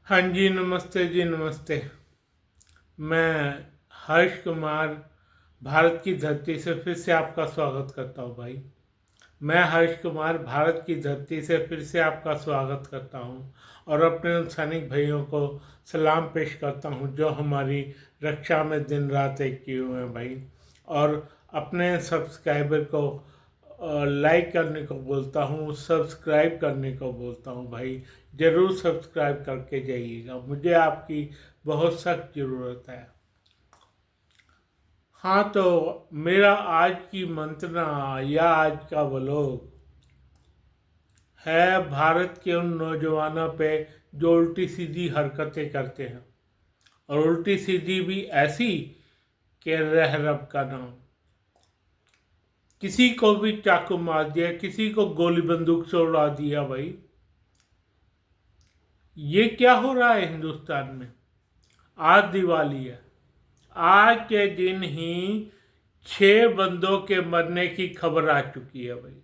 हाँ जी, नमस्ते जी, नमस्ते। मैं हर्ष कुमार भारत की धरती से फिर से आपका स्वागत करता हूँ भाई। मैं हर्ष कुमार भारत की धरती से फिर से आपका स्वागत करता हूँ और अपने उन सैनिक भाइयों को सलाम पेश करता हूँ जो हमारी रक्षा में दिन रात एक किए हुए हैं भाई। और अपने सब्सक्राइबर को लाइक करने को बोलता हूँ, सब्सक्राइब करने को बोलता हूँ भाई। ज़रूर सब्सक्राइब करके जाइएगा, मुझे आपकी बहुत सख्त ज़रूरत है। हाँ, तो मेरा आज की मंत्रणा या आज का व्लॉग है भारत के उन नौजवानों पे जो उल्टी सीधी हरकतें करते हैं, और उल्टी सीधी भी ऐसी कि रह रब का नाम। किसी को भी चाकू मार दिया, किसी को गोली बंदूक से उड़ा दिया भाई। ये क्या हो रहा है हिंदुस्तान में? आज दिवाली है, आज के दिन ही 6 बंदों के मरने की खबर आ चुकी है भाई।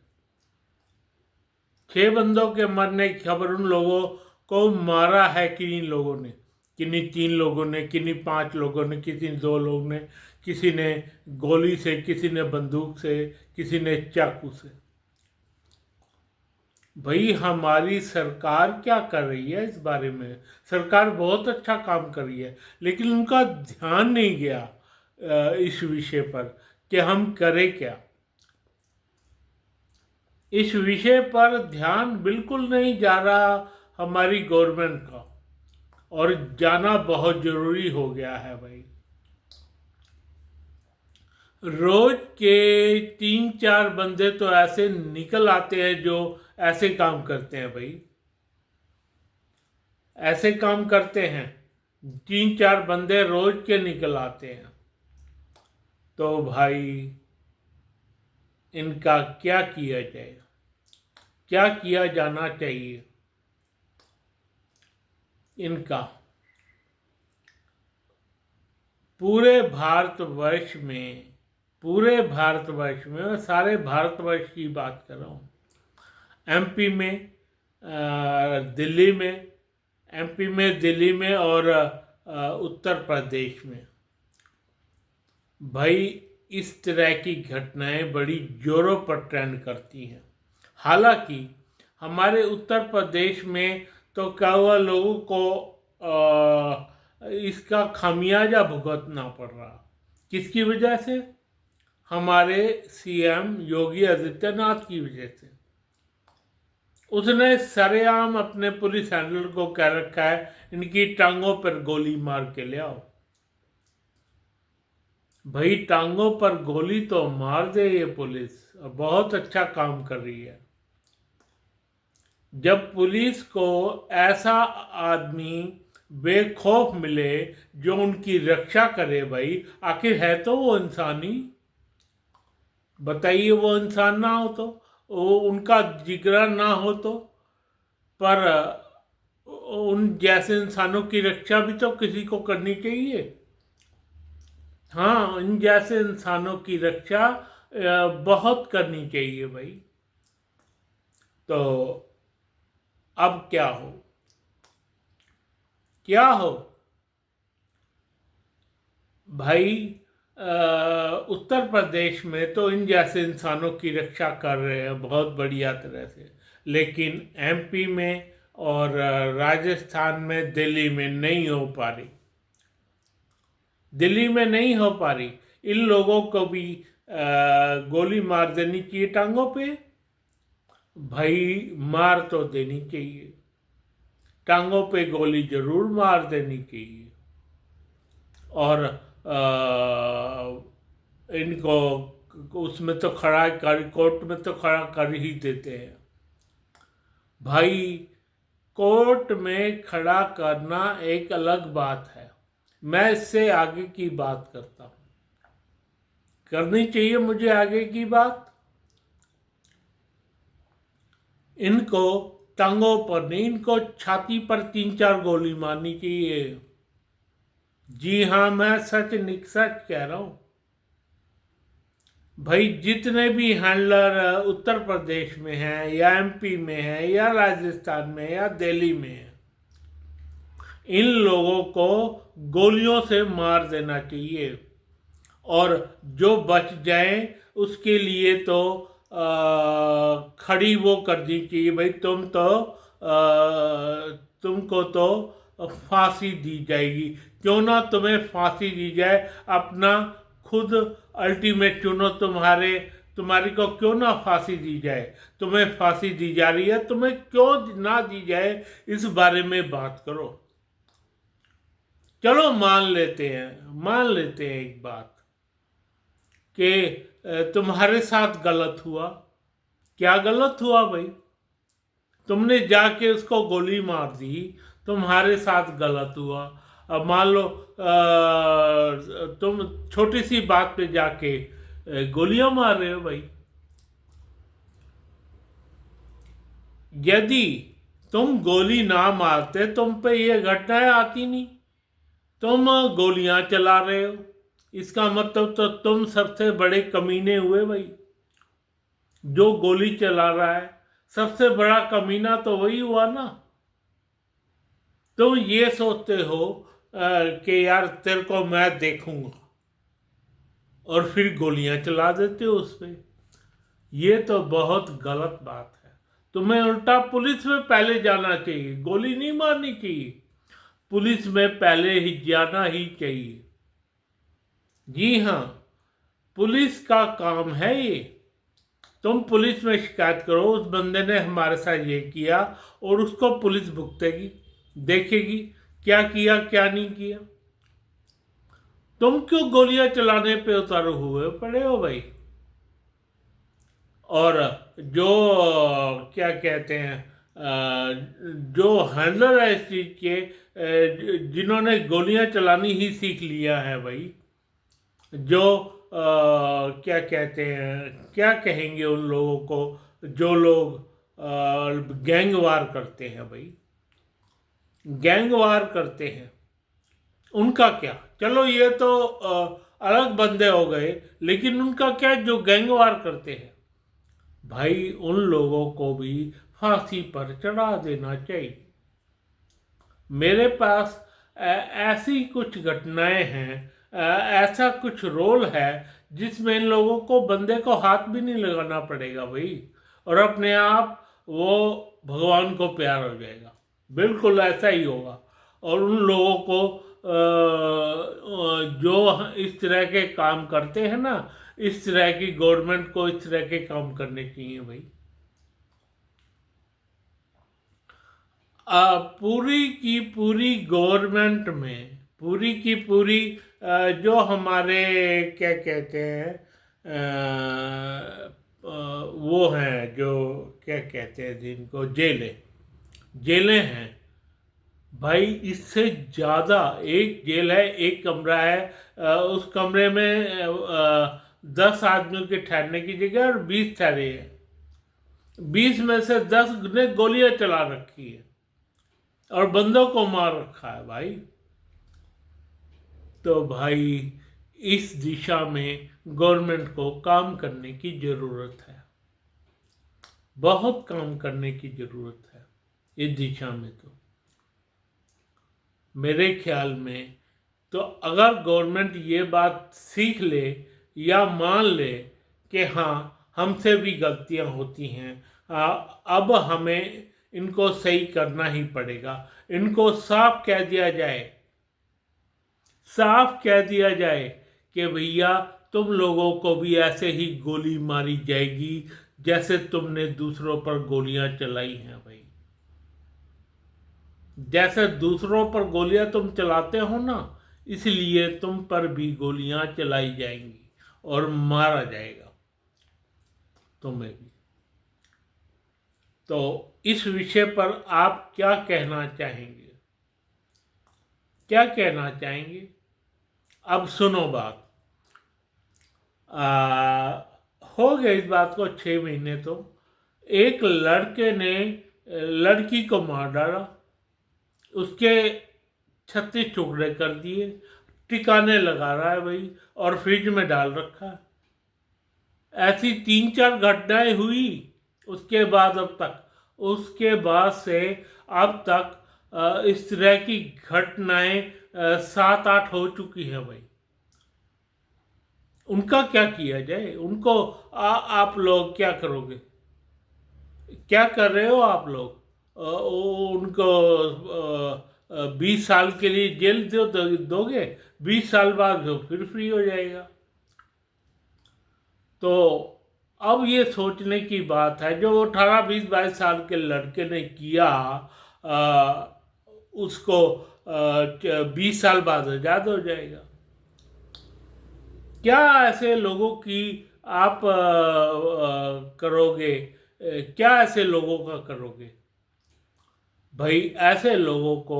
6 बंदों के मरने की खबर। उन लोगों को मारा है किन्हीं लोगों ने, किन्हीं 3 लोगों ने, किन्हीं 5 लोगों ने, किसी 2 लोगों ने, किसी ने गोली से, किसी ने बंदूक से, किसी ने चाकू से। भाई हमारी सरकार क्या कर रही है इस बारे में? सरकार बहुत अच्छा काम कर रही है, लेकिन उनका ध्यान नहीं गया इस विषय पर कि हम करें क्या। इस विषय पर ध्यान बिल्कुल नहीं जा रहा हमारी गवर्नमेंट का, और जाना बहुत जरूरी हो गया है भाई। रोज के 3-4 बंदे तो ऐसे निकल आते हैं जो ऐसे काम करते हैं भाई, ऐसे काम करते हैं। 3-4 बंदे रोज के निकल आते हैं। तो भाई इनका क्या किया जाए, क्या किया जाना चाहिए इनका? पूरे भारतवर्ष में, पूरे भारतवर्ष में, मैं सारे भारतवर्ष की बात कर रहा हूँ। एमपी में, दिल्ली में, एमपी में, दिल्ली में और उत्तर प्रदेश में भाई इस तरह की घटनाएं बड़ी जोरों पर ट्रेंड करती हैं। हालांकि हमारे उत्तर प्रदेश में तो क्या हुआ, लोगों को इसका खामियाजा भुगतना पड़ रहा। किसकी वजह से? हमारे सीएम योगी आदित्यनाथ की वजह से। उसने सरेआम अपने पुलिस हैंडलर को कह रखा है इनकी टांगों पर गोली मार के ले आओ। भाई टांगों पर गोली तो मार दे ये पुलिस, बहुत अच्छा काम कर रही है। जब पुलिस को ऐसा आदमी बेखौफ मिले जो उनकी रक्षा करे भाई, आखिर है तो वो इंसान ही। बताइए, वो इंसान ना हो तो, वो उनका जिगरा ना हो तो, पर उन जैसे इंसानों की रक्षा भी तो किसी को करनी चाहिए। हाँ, इन जैसे इंसानों की रक्षा बहुत करनी चाहिए भाई। तो अब क्या हो, क्या हो भाई? उत्तर प्रदेश में तो इन जैसे इंसानों की रक्षा कर रहे हैं बहुत बढ़िया तरह से, लेकिन एमपी में और राजस्थान में, दिल्ली में नहीं हो पा रही। दिल्ली में नहीं हो पा रही। इन लोगों को भी गोली मार देनी चाहिए टांगों पे भाई, मार तो देनी चाहिए, टांगों पे गोली जरूर मार देनी चाहिए। और इनको उसमें तो खड़ा कर, कोर्ट में तो खड़ा कर ही देते हैं भाई। कोर्ट में खड़ा करना एक अलग बात है, मैं इससे आगे की बात करता हूँ। करनी चाहिए मुझे आगे की बात। इनको टांगों पर नहीं, इनको छाती पर 3-4 गोली मारनी चाहिए। जी हाँ, मैं सच सच कह रहा हूं भाई। जितने भी हैंडलर उत्तर प्रदेश में हैं या एमपी में हैं या राजस्थान में या दिल्ली में हैं, इन लोगों को गोलियों से मार देना चाहिए, और जो बच जाए उसके लिए तो खड़ी वो करनी चाहिए भाई, तुमको तो फांसी दी जाएगी। क्यों ना तुम्हें फांसी दी जाए, अपना खुद अल्टीमेट चुनो, तुम्हारी को क्यों ना फांसी दी जाए। तुम्हें फांसी दी जा रही है, तुम्हें क्यों ना दी जाए, इस बारे में बात करो। चलो मान लेते हैं एक बात कि तुम्हारे साथ गलत हुआ। क्या गलत हुआ भाई? तुमने जाके उसको गोली मार दी, तुम्हारे साथ गलत हुआ। अब मान लो तुम छोटी सी बात पे जाके गोलियां मार रहे हो भाई। यदि तुम गोली ना मारते, तुम पे ये घटनाएं आती नहीं। तुम गोलियां चला रहे हो, इसका मतलब तो तुम सबसे बड़े कमीने हुए भाई। जो गोली चला रहा है सबसे बड़ा कमीना तो वही हुआ ना। तुम ये सोचते हो कि यार तेरे को मैं देखूंगा, और फिर गोलियां चला देते हो उस पर। ये तो बहुत गलत बात है। तुम्हें उल्टा पुलिस में पहले जाना चाहिए, गोली नहीं मारनी चाहिए, पुलिस में पहले ही जाना ही चाहिए। जी हाँ, पुलिस का काम है ये। तुम पुलिस में शिकायत करो, उस बंदे ने हमारे साथ ये किया, और उसको पुलिस भुगतेगी, देखेगी क्या किया क्या नहीं किया। तुम क्यों गोलियां चलाने पे उतारू हुए पड़े हो भाई? और जो क्या कहते हैं, जो हैंडलर है इस चीज के, जिन्होंने गोलियां चलानी ही सीख लिया है भाई, जो क्या कहते हैं, क्या कहेंगे उन लोगों को जो लोग गैंग वार करते हैं भाई, गैंग वार करते हैं, उनका क्या? चलो ये तो अलग बंदे हो गए, लेकिन उनका क्या जो गैंग वार करते हैं भाई, उन लोगों को भी फांसी पर चढ़ा देना चाहिए। मेरे पास ऐसी कुछ घटनाएं हैं, ऐसा कुछ रोल है जिसमें इन लोगों को, बंदे को हाथ भी नहीं लगाना पड़ेगा भाई, और अपने आप वो भगवान को प्यार हो जाएगा। बिल्कुल ऐसा ही होगा। और उन लोगों को जो इस तरह के काम करते हैं ना, इस तरह की गवर्नमेंट को इस तरह के काम करने चाहिए भाई। पूरी की पूरी गवर्नमेंट में, पूरी की पूरी जो हमारे क्या कहते हैं, वो हैं जो क्या कहते हैं जिनको, जेलें हैं भाई। इससे ज़्यादा, एक जेल है, एक कमरा है, उस कमरे में 10 आदमियों के ठहरने की जगह और 20 ठहरे हैं। 20 में से 10 ने गोलियां चला रखी है और बंदों को मार रखा है भाई। तो भाई इस दिशा में गवर्नमेंट को काम करने की ज़रूरत है, बहुत काम करने की ज़रूरत है इस दिशा में। तो मेरे ख्याल में तो अगर गवर्नमेंट ये बात सीख ले या मान ले कि हाँ हमसे भी गलतियां होती हैं, अब हमें इनको सही करना ही पड़ेगा, इनको साफ कह दिया जाए, साफ कह दिया जाए कि भैया तुम लोगों को भी ऐसे ही गोली मारी जाएगी जैसे तुमने दूसरों पर गोलियां चलाई हैं भाई। जैसे दूसरों पर गोलियां तुम चलाते हो ना, इसलिए तुम पर भी गोलियां चलाई जाएंगी और मारा जाएगा तुम्हें भी। तो इस विषय पर आप क्या कहना चाहेंगे? क्या कहना चाहेंगे? अब सुनो बात। हो गए इस बात को 6 महीने। तो एक लड़के ने लड़की को मार डाला, उसके 36 टुकड़े कर दिए, टिकाने लगा रहा है भाई, और फ्रिज में डाल रखा है। ऐसी 3-4 घटनाएं हुई उसके बाद, अब तक, उसके बाद से अब तक इस तरह की घटनाएं 7-8 हो चुकी हैं भाई। उनका क्या किया जाए? उनको आप लोग क्या करोगे? क्या कर रहे हो आप लोग? उनको 20 साल के लिए जेल दोगे, 20 साल बाद वो फिर फ्री हो जाएगा। तो अब ये सोचने की बात है, जो 18, 20, 22 साल के लड़के ने किया, उसको 20 साल बाद आजाद हो जाएगा। क्या ऐसे लोगों की आप करोगे? क्या ऐसे लोगों का करोगे भाई? ऐसे लोगों को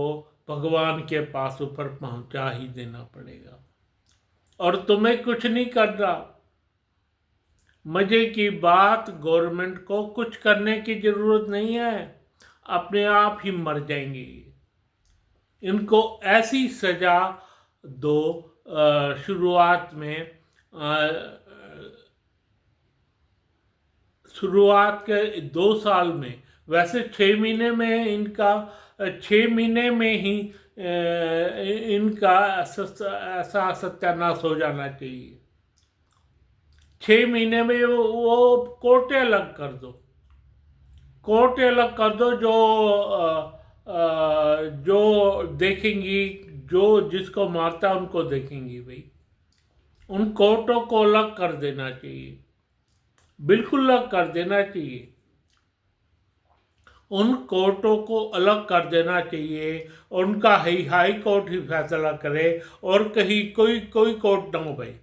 भगवान के पास ऊपर पहुंचा ही देना पड़ेगा, और तुम्हें कुछ नहीं करना। मजे की बात, गवर्नमेंट को कुछ करने की जरूरत नहीं है, अपने आप ही मर जाएंगे। इनको ऐसी सजा दो शुरुआत में, शुरुआत के 2 साल में, वैसे 6 महीने में इनका, 6 महीने में ही इनका ऐसा सत्यानाश हो जाना चाहिए। 6 महीने में वो कोर्टें अलग कर दो, कोर्टें अलग कर दो, जो देखेंगी, जो जिसको मारता है उनको देखेंगी भाई। उन कोर्टों को अलग कर देना चाहिए, बिल्कुल अलग कर देना चाहिए। उन कोर्टों को अलग कर देना चाहिए, उनका हाई कोर्ट ही फैसला करे, और कहीं कोई कोई कोर्ट ना हो भाई।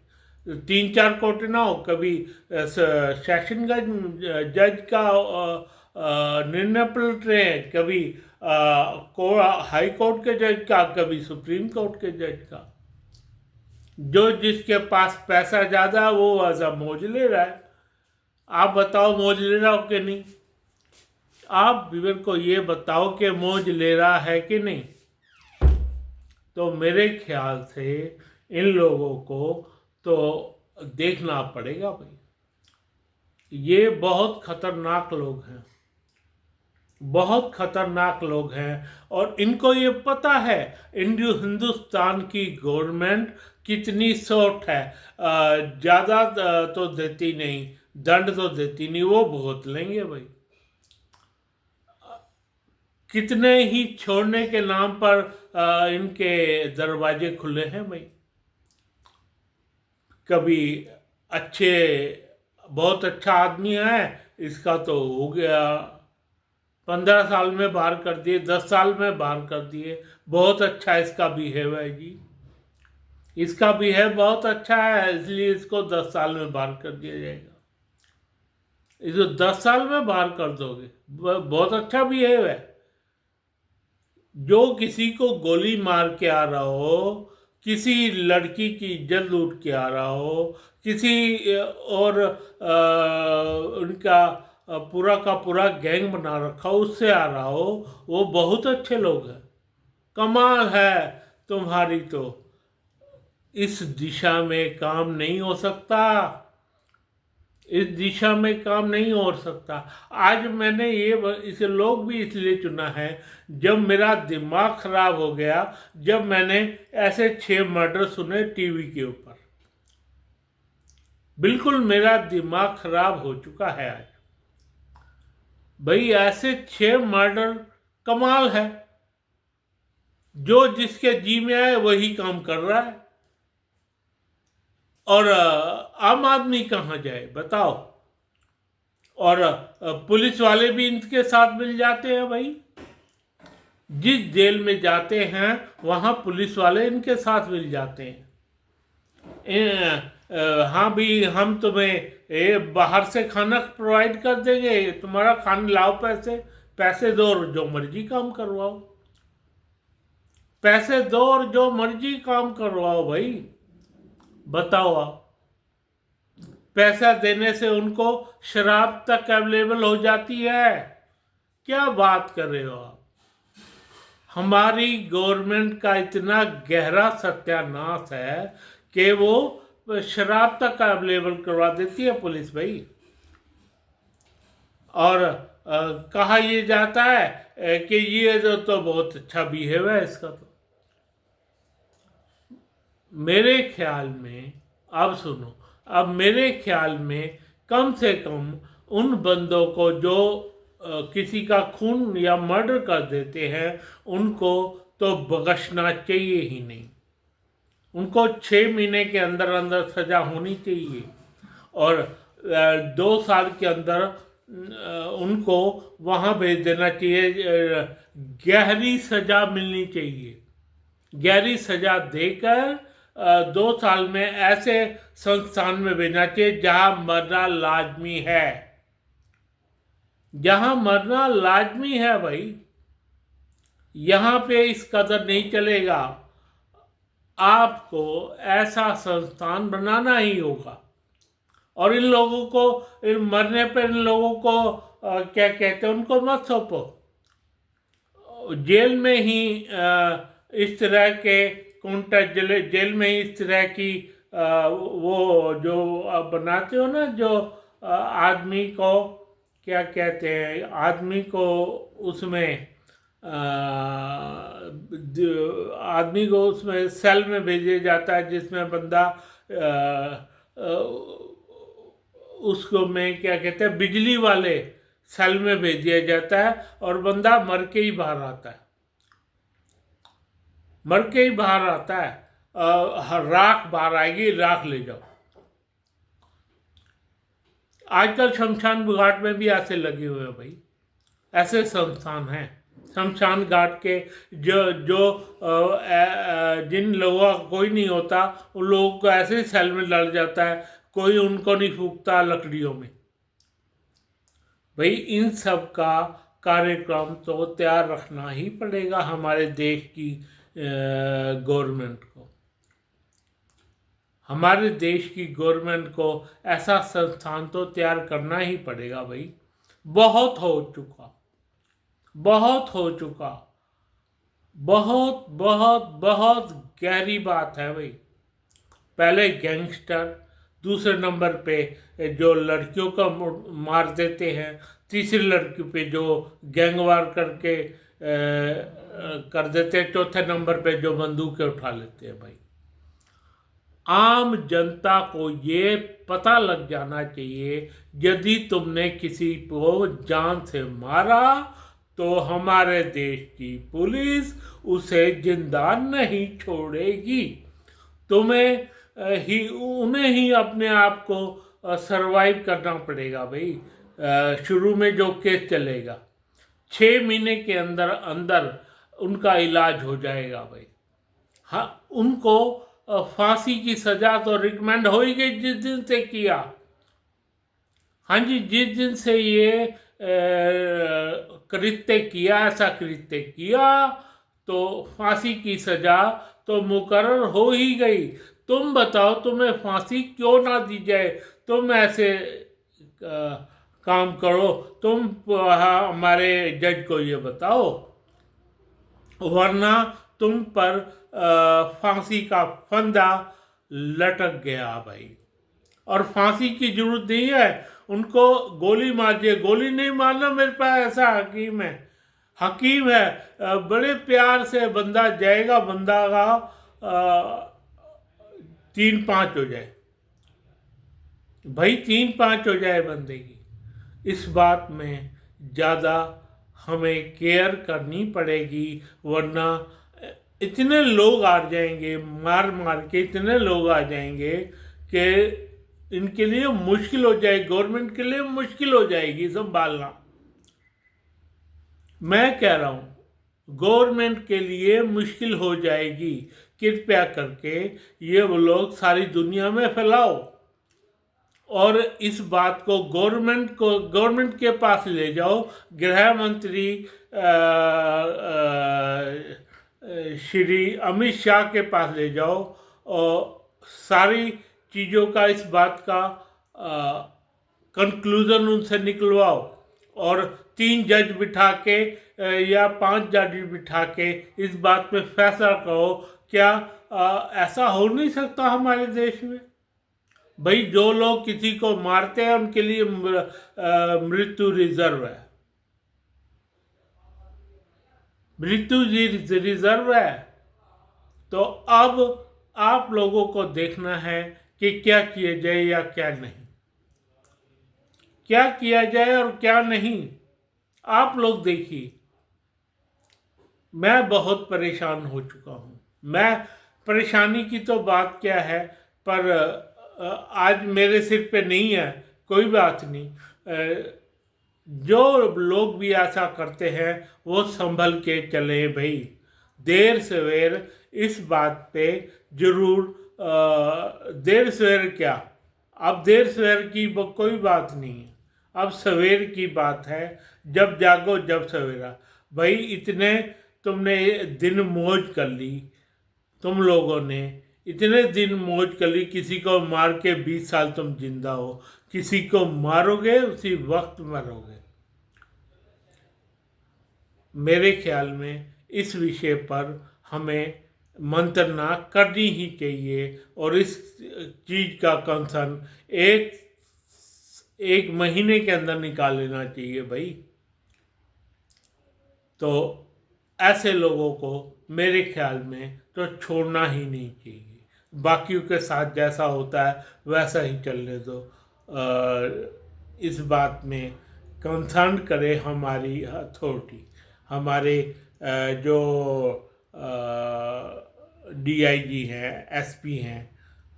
3-4 कोर्ट ना हो, कभी सेशन जज का निर्णय पलट रहे हैं, कभी हाई कोर्ट के जज का, कभी सुप्रीम कोर्ट के जज का। जो जिसके पास पैसा ज़्यादा है वो ऐसा मौज ले रहा है। आप बताओ, मौज ले रहा हो कि नहीं? आप मेरे को ये बताओ कि मौज ले रहा है कि नहीं? तो मेरे ख्याल से इन लोगों को तो देखना पड़ेगा भाई। ये बहुत खतरनाक लोग हैं, बहुत खतरनाक लोग हैं, और इनको ये पता है हिंदुस्तान की गवर्नमेंट कितनी सॉफ्ट है। ज़्यादा तो देती नहीं, दंड तो देती नहीं, वो भुगत लेंगे भाई। कितने ही छोड़ने के नाम पर इनके दरवाजे खुले हैं भाई। कभी अच्छे, बहुत अच्छा आदमी है, इसका तो हो गया 15 साल में बाहर कर दिए, 10 साल में बाहर कर दिए। बहुत अच्छा इसका बिहेव है जी, इसका बिहेव बहुत अच्छा है, इसलिए इसको 10 साल में बाहर कर दिया जाएगा। इसको 10 साल में बाहर कर दोगे, बहुत अच्छा बिहेव है। जो किसी को गोली मार के आ रहा हो, किसी लड़की की इज्जत लूट के आ रहा हो, किसी और उनका पूरा का पूरा गैंग बना रखा हो, उससे आ रहा हो, वो बहुत अच्छे लोग हैं। कमाल है तुम्हारी तो। इस दिशा में काम नहीं हो सकता, इस दिशा में काम नहीं हो सकता। आज मैंने ये इसे लोग भी इसलिए चुना है, जब मेरा दिमाग खराब हो गया, जब मैंने ऐसे 6 मर्डर सुने टीवी के ऊपर। बिल्कुल मेरा दिमाग खराब हो चुका है आज भाई। ऐसे 6 मर्डर, कमाल है। जो जिसके जी में आए वही काम कर रहा है, और आम आदमी कहाँ जाए बताओ? और पुलिस वाले भी इनके साथ मिल जाते हैं भाई। जिस जेल में जाते हैं वहाँ पुलिस वाले इनके साथ मिल जाते हैं। हाँ भी, हम तुम्हें बाहर से खाना प्रोवाइड कर देंगे, तुम्हारा खाना लाओ, पैसे पैसे दो और जो मर्जी काम करवाओ, पैसे दो और जो मर्जी काम करवाओ भाई। बताओ आप, पैसा देने से उनको शराब तक अवेलेबल हो जाती है। क्या बात कर रहे हो आप? हमारी गवर्नमेंट का इतना गहरा सत्यानाश है कि वो शराब तक अवेलेबल करवा देती है पुलिस भाई। और कहा ये जाता है कि ये तो बहुत अच्छा बिहेव है इसका। तो मेरे ख्याल में, अब सुनो, अब मेरे ख्याल में कम से कम उन बंदों को जो किसी का खून या मर्डर कर देते हैं उनको तो बख्शना चाहिए ही नहीं। उनको 6 महीने के अंदर अंदर सजा होनी चाहिए और 2 साल के अंदर उनको वहाँ भेज देना चाहिए। गहरी सजा मिलनी चाहिए। गहरी सजा देकर 2 साल में ऐसे संस्थान में भेजना चाहिए जहाँ मरना लाजमी है। जहाँ मरना लाजमी है भाई, यहाँ पे इस कदर नहीं चलेगा। आपको ऐसा संस्थान बनाना ही होगा और इन लोगों को, इन मरने पर इन लोगों को क्या कहते हैं, उनको मत सौंपो। जेल में ही इस तरह के कॉन्टेक्ट, जेल में ही इस तरह की वो जो बनाते हो ना, जो आदमी को क्या कहते हैं, आदमी को उसमें आदमी को उसमें सेल में भेजा जाता है जिसमें बंदा उसको में क्या कहते हैं, बिजली वाले सेल में भेज दिया जाता है और बंदा मर के ही बाहर आता है। मर के ही बाहर आता है। राख बाहर आएगी, राख ले जाओ। आजकल शमशान घाट में भी ऐसे लगे हुए हैं भाई, ऐसे संस्थान हैं। शमशान घाट के जिन लोगों का कोई नहीं होता उन लोगों को ऐसे सेल में लड़ जाता है, कोई उनको नहीं फूकता लकड़ियों में। भाई इन सब का कार्यक्रम तो तैयार रखना ही पड़ेगा हमारे देश की गवर्नमेंट को। हमारे देश की गवर्नमेंट को ऐसा संस्थान तो तैयार करना ही पड़ेगा भाई। बहुत हो चुका, बहुत हो चुका, बहुत बहुत बहुत गहरी बात है भाई। पहले गैंगस्टर, दूसरे नंबर पे जो लड़कियों का मार देते हैं, तीसरी लड़की पे जो गैंगवार करके कर देते हैं, चौथे नंबर पे जो बंदूकें उठा लेते हैं भाई। आम जनता को ये पता लग जाना चाहिए, यदि तुमने किसी को जान से मारा तो हमारे देश की पुलिस उसे जिंदा नहीं छोड़ेगी। तुम्हें उन्हें ही अपने आप को सरवाइव करना पड़ेगा भाई। शुरू में जो केस चलेगा 6 महीने के अंदर अंदर उनका इलाज हो जाएगा भाई। हाँ, उनको फांसी की सजा तो रिकमेंड हो ही गई जिस दिन से किया। हाँ जी, जिस दिन से ये कृत्य किया, ऐसा कृत्य किया, तो फांसी की सजा तो मुकर्रर हो ही गई। तुम बताओ, तुम्हें फांसी क्यों ना दी जाए? तुम ऐसे काम करो, तुम हमारे जज को ये बताओ, वरना तुम पर फांसी का फंदा लटक गया भाई। और फांसी की जरूरत नहीं है, उनको गोली मारिए। गोली नहीं मारना, मेरे पास ऐसा हकीम है, हकीम है, बड़े प्यार से बंदा जाएगा, बंदा का 3-5 हो जाए भाई, 3-5 हो जाए बंदे की। इस बात में ज़्यादा हमें केयर करनी पड़ेगी, वरना इतने लोग आ जाएंगे, मार मार के इतने लोग आ जाएंगे कि इनके लिए मुश्किल हो जाएगी, गवर्नमेंट के लिए मुश्किल हो जाएगी संभालना। मैं कह रहा हूँ गवर्नमेंट के लिए मुश्किल हो जाएगी। कृपया करके ये वो लोग सारी दुनिया में फैलाओ और इस बात को गवर्नमेंट के पास ले जाओ। गृह मंत्री श्री अमित शाह के पास ले जाओ और सारी चीज़ों का, इस बात का कंक्लूजन उनसे निकलवाओ और 3 जज बिठा के या 5 जज बिठा के इस बात पे फैसला करो। क्या ऐसा हो नहीं सकता हमारे देश में? भाई जो लोग किसी को मारते हैं उनके लिए मृत्यु रिजर्व है। मृत्यु रिजर्व है। तो अब आप लोगों को देखना है कि क्या किया जाए या क्या नहीं, क्या किया जाए और क्या नहीं। आप लोग देखिए, मैं बहुत परेशान हो चुका हूँ। मैं परेशानी की तो बात क्या है, पर आज मेरे सिर पे नहीं है, कोई बात नहीं। जो लोग भी ऐसा करते हैं वो संभल के चले भाई। देर सवेर इस बात पे जरूर देर सवेर क्या, अब देर सवेर की कोई बात नहीं है, अब सवेर की बात है। जब जागो जब सवेरा। भाई इतने तुमने दिन मौज कर ली, तुम लोगों ने इतने दिन मौज कर ली। किसी को मार के 20 साल तुम जिंदा हो, किसी को मारोगे उसी वक्त मरोगे। मेरे ख्याल में इस विषय पर हमें मंत्रणा करनी ही चाहिए और इस चीज का कंसर्न एक महीने के अंदर निकाल लेना चाहिए भाई। तो ऐसे लोगों को मेरे ख्याल में तो छोड़ना ही नहीं चाहिए। बाकियों के साथ जैसा होता है वैसा ही चलने दो। इस बात में कंसर्न करे हमारी अथॉरिटी, हमारे जो डीआईजी हैं, एसपी हैं,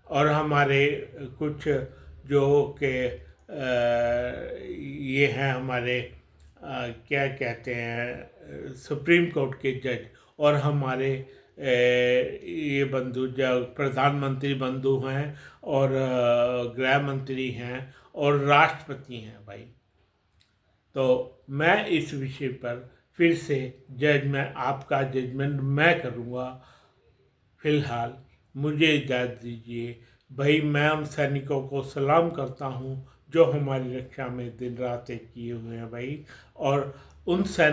और हमारे कुछ जो के ये हैं हमारे क्या कहते हैं सुप्रीम कोर्ट के जज, और हमारे ये बंधु जो प्रधानमंत्री बंधु हैं और गृह मंत्री हैं और राष्ट्रपति हैं भाई। तो मैं इस विषय पर फिर से आपका जजमेंट मैं करूँगा। फिलहाल मुझे इजाज़त दीजिए भाई। मैं उन सैनिकों को सलाम करता हूँ जो हमारी रक्षा में दिन रात एक किए हुए हैं भाई। और उनसे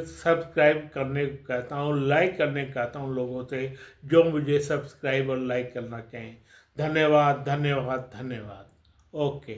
सब्सक्राइब करने को कहता हूँ, लाइक करने को कहता हूँ लोगों से जो मुझे सब्सक्राइब और लाइक करना चाहें। धन्यवाद धन्यवाद धन्यवाद। ओके।